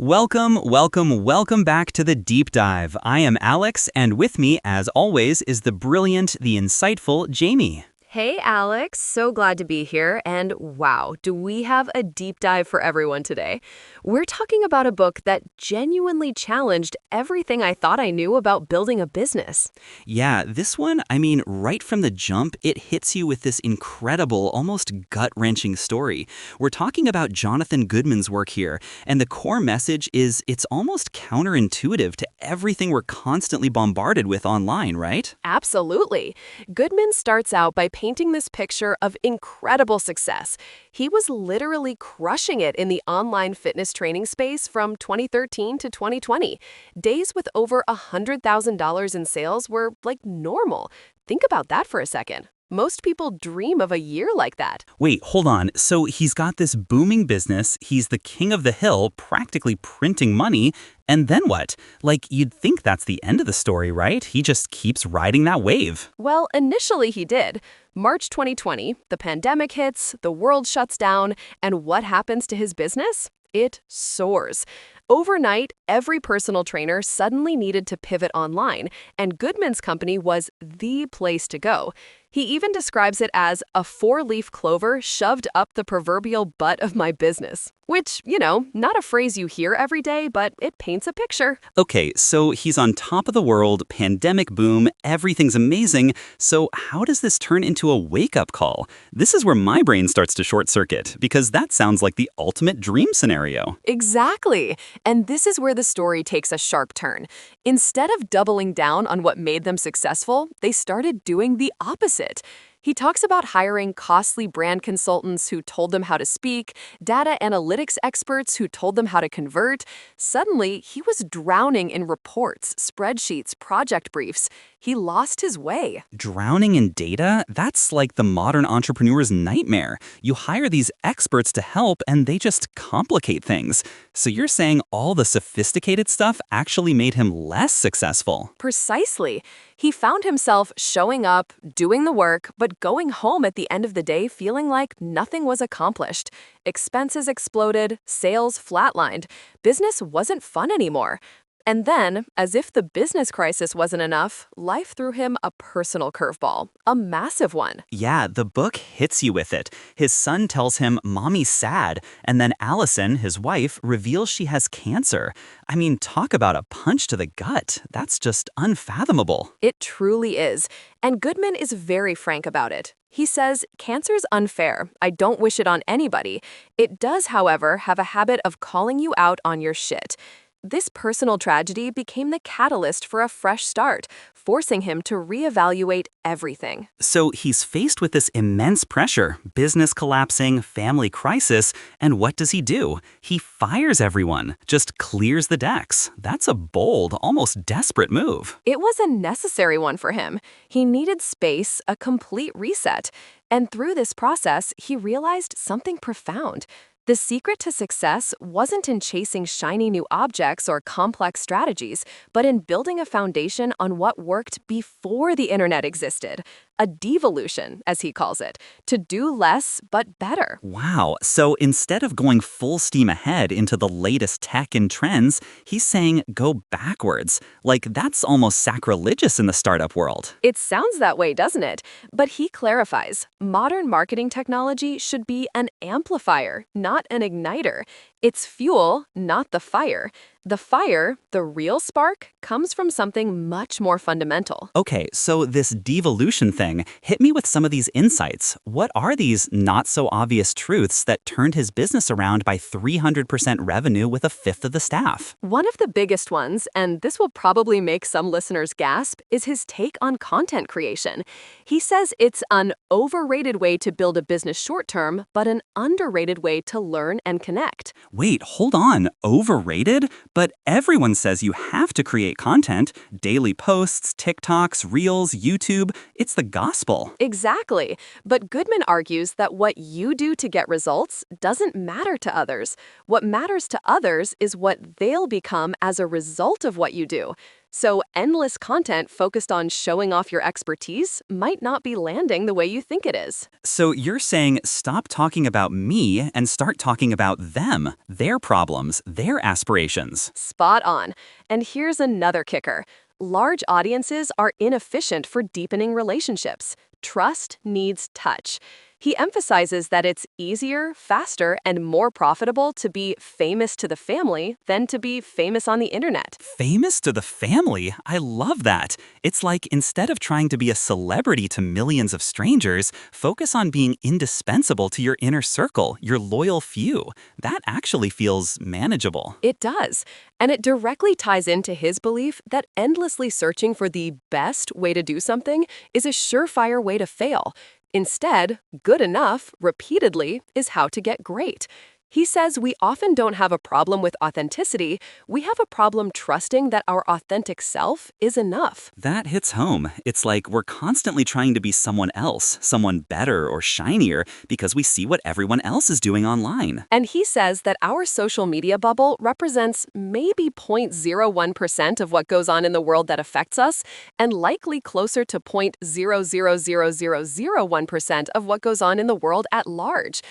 Welcome back to the Deep Dive. I am Alex, and with me, as always, is the brilliant, the insightful Jamie. Hey, Alex. So glad to be here. And wow, do we have a deep dive for everyone today? We're talking about a book that genuinely challenged everything I thought I knew about building a business. Yeah, this one, right from the jump, it hits you with this incredible, almost gut-wrenching story. We're talking about Jonathan Goodman's work here, and the core message is it's almost counterintuitive to everything we're constantly bombarded with online, right? Absolutely. Goodman starts out by painting this picture of incredible success. He was literally crushing it in the online fitness training space from 2013 to 2020. Days with over $100,000 in sales were like normal. Think about that for a second. Most people dream of a year like that. Wait, hold on. So he's got this booming business, he's the king of the hill, practically printing money, and then what? Like, you'd think that's the end of the story, right? He just keeps riding that wave. Well, initially he did. March 2020, the pandemic hits, the world shuts down, and what happens to his business? It soars. Overnight, every personal trainer suddenly needed to pivot online, and Goodman's company was the place to go. He even describes it as a four-leaf clover shoved up the proverbial butt of my business. Which, not a phrase you hear every day, but it paints a picture. Okay, so he's on top of the world, pandemic boom, everything's amazing. So how does this turn into a wake-up call? This is where my brain starts to short circuit, because that sounds like the ultimate dream scenario. Exactly. And this is where the story takes a sharp turn. Instead of doubling down on what made them successful, they started doing the opposite. He talks about hiring costly brand consultants who told them how to speak, data analytics experts who told them how to convert. Suddenly, he was drowning in reports, spreadsheets, project briefs. He lost his way. Drowning in data? That's like the modern entrepreneur's nightmare. You hire these experts to help, and they just complicate things. So you're saying all the sophisticated stuff actually made him less successful? Precisely. He found himself showing up, doing the work, but going home at the end of the day feeling like nothing was accomplished. Expenses exploded, sales flatlined. Business wasn't fun anymore. And then, as if the business crisis wasn't enough, life threw him a personal curveball, a massive one. Yeah, the book hits you with it. His son tells him, "Mommy's sad," and then Allison, his wife, reveals she has cancer. Talk about a punch to the gut. That's just unfathomable. It truly is. And Goodman is very frank about it. He says, "Cancer's unfair. I don't wish it on anybody. It does, however, have a habit of calling you out on your shit." This personal tragedy became the catalyst for a fresh start, forcing him to reevaluate everything. So he's faced with this immense pressure, business collapsing, family crisis, and what does he do? He fires everyone, just clears the decks. That's a bold, almost desperate move. It was a necessary one for him. He needed space, a complete reset. And through this process, he realized something profound. The secret to success wasn't in chasing shiny new objects or complex strategies, but in building a foundation on what worked before the internet existed. A devolution, as he calls it, to do less but better. Wow, so instead of going full steam ahead into the latest tech and trends, he's saying go backwards. Like, that's almost sacrilegious in the startup world. It sounds that way, doesn't it? But he clarifies, modern marketing technology should be an amplifier, not an igniter. It's fuel, not the fire. The fire, the real spark, comes from something much more fundamental. Okay, so this devolution thing, hit me with some of these insights. What are these not-so-obvious truths that turned his business around by 300% revenue with a fifth of the staff? One of the biggest ones, and this will probably make some listeners gasp, is his take on content creation. He says it's an overrated way to build a business short-term, but an underrated way to learn and connect. Wait, hold on, overrated? But everyone says you have to create content. Daily posts, TikToks, Reels, YouTube. It's the gospel. Exactly. But Goodman argues that what you do to get results doesn't matter to others. What matters to others is what they'll become as a result of what you do. So, endless content focused on showing off your expertise might not be landing the way you think it is. So you're saying stop talking about me and start talking about them, their problems, their aspirations. Spot on. And here's another kicker: large audiences are inefficient for deepening relationships. Trust needs touch. He emphasizes that it's easier, faster, and more profitable to be famous to the family than to be famous on the internet. Famous to the family? I love that. It's like instead of trying to be a celebrity to millions of strangers, focus on being indispensable to your inner circle, your loyal few. That actually feels manageable. It does. And it directly ties into his belief that endlessly searching for the best way to do something is a surefire way to fail. Instead, good enough, repeatedly, is how to get great. He says we often don't have a problem with authenticity, we have a problem trusting that our authentic self is enough. That hits home. It's like we're constantly trying to be someone else, someone better or shinier, because we see what everyone else is doing online. And he says that our social media bubble represents maybe 0.01% of what goes on in the world that affects us, and likely closer to 0.000001% of what goes on in the world at large.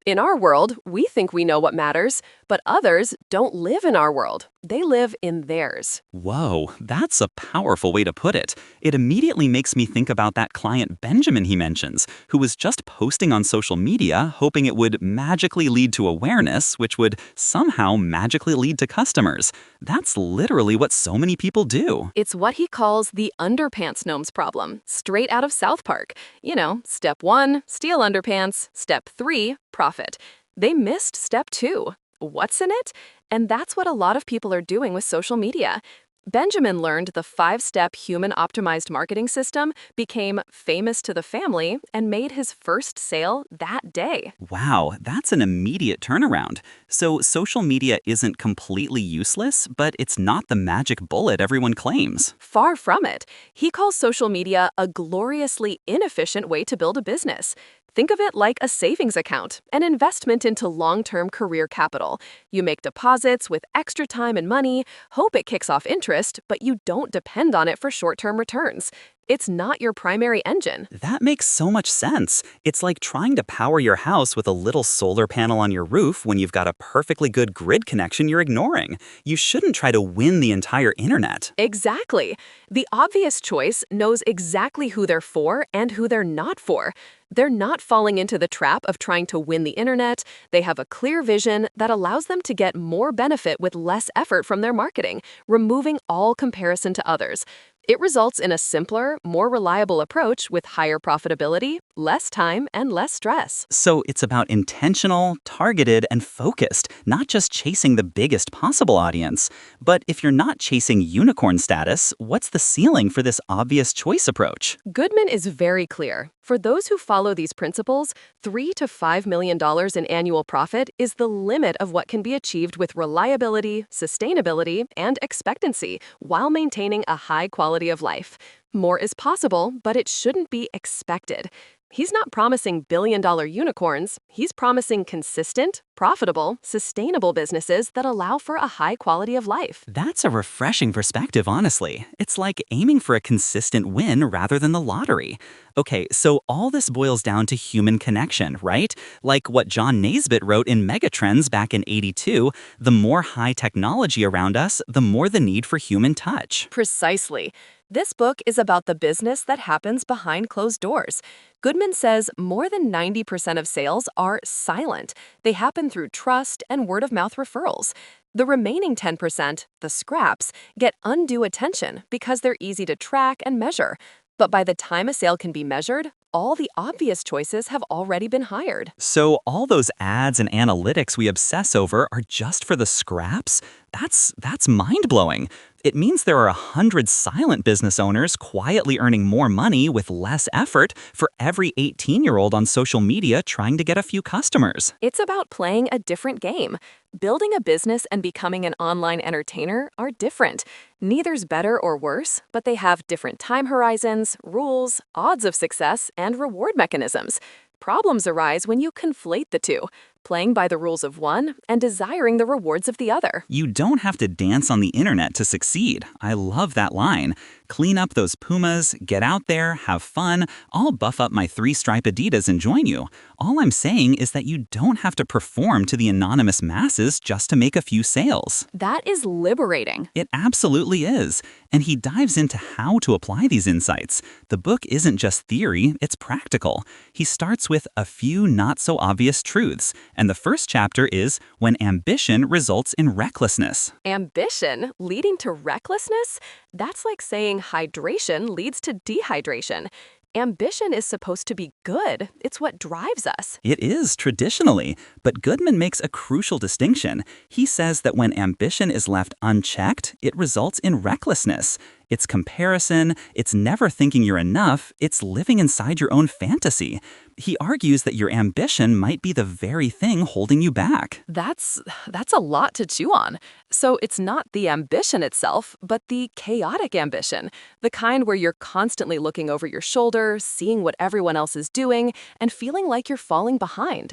In our world, we think we know what matters, but others don't live in our world. They live in theirs. Whoa, that's a powerful way to put it. It immediately makes me think about that client Benjamin he mentions, who was just posting on social media hoping it would magically lead to awareness, which would somehow magically lead to customers. That's literally what so many people do. It's what he calls the underpants gnomes problem, straight out of South Park. You know, step 1, steal underpants. Step 3, profit. They missed step 2. What's in it? And that's what a lot of people are doing with social media. Benjamin learned the 5-step human-optimized marketing system, became famous to the family, and made his first sale that day. Wow, that's an immediate turnaround. So social media isn't completely useless, but it's not the magic bullet everyone claims. Far from it. He calls social media a gloriously inefficient way to build a business. Think of it like a savings account, an investment into long-term career capital. You make deposits with extra time and money, hope it kicks off interest, but you don't depend on it for short-term returns. It's not your primary engine. That makes so much sense. It's like trying to power your house with a little solar panel on your roof when you've got a perfectly good grid connection you're ignoring. You shouldn't try to win the entire internet. Exactly. The obvious choice knows exactly who they're for and who they're not for. They're not falling into the trap of trying to win the internet. They have a clear vision that allows them to get more benefit with less effort from their marketing, removing all comparison to others. It results in a simpler, more reliable approach with higher profitability, less time, and less stress. So it's about intentional, targeted, and focused, not just chasing the biggest possible audience. But if you're not chasing unicorn status, what's the ceiling for this obvious choice approach? Goodman is very clear. For those who follow these principles, $3 to $5 million in annual profit is the limit of what can be achieved with reliability, sustainability, and expectancy while maintaining a high quality of life. More is possible, but it shouldn't be expected. He's not promising billion-dollar unicorns. He's promising consistent, profitable, sustainable businesses that allow for a high quality of life. That's a refreshing perspective, honestly. It's like aiming for a consistent win rather than the lottery. Okay, so all this boils down to human connection, right? Like what John Naisbitt wrote in Megatrends back in '82, the more high technology around us, the more the need for human touch. Precisely. This book is about the business that happens behind closed doors. Goodman says more than 90% of sales are silent. They happen through trust and word-of-mouth referrals. The remaining 10%, the scraps, get undue attention because they're easy to track and measure. But by the time a sale can be measured, all the obvious choices have already been hired. So all those ads and analytics we obsess over are just for the scraps? That's mind-blowing. It means there are 100 silent business owners quietly earning more money with less effort for every 18-year-old on social media trying to get a few customers. It's about playing a different game. Building a business and becoming an online entertainer are different. Neither's better or worse, but they have different time horizons, rules, odds of success, and reward mechanisms. Problems arise when you conflate the two. playing by the rules of one and desiring the rewards of the other. You don't have to dance on the internet to succeed. I love that line. Clean up those Pumas, get out there, have fun. I'll buff up my 3-stripe Adidas and join you. All I'm saying is that you don't have to perform to the anonymous masses just to make a few sales. That is liberating. It absolutely is. And he dives into how to apply these insights. The book isn't just theory, it's practical. He starts with a few not-so-obvious truths. And the first chapter is When Ambition Results in Recklessness. Ambition leading to recklessness? That's like saying hydration leads to dehydration. Ambition is supposed to be good. It's what drives us. It is, traditionally, but Goodman makes a crucial distinction. He says that when ambition is left unchecked, it results in recklessness. It's comparison, it's never thinking you're enough, it's living inside your own fantasy. He argues that your ambition might be the very thing holding you back. That's a lot to chew on. So it's not the ambition itself, but the chaotic ambition, the kind where you're constantly looking over your shoulder, seeing what everyone else is doing, and feeling like you're falling behind.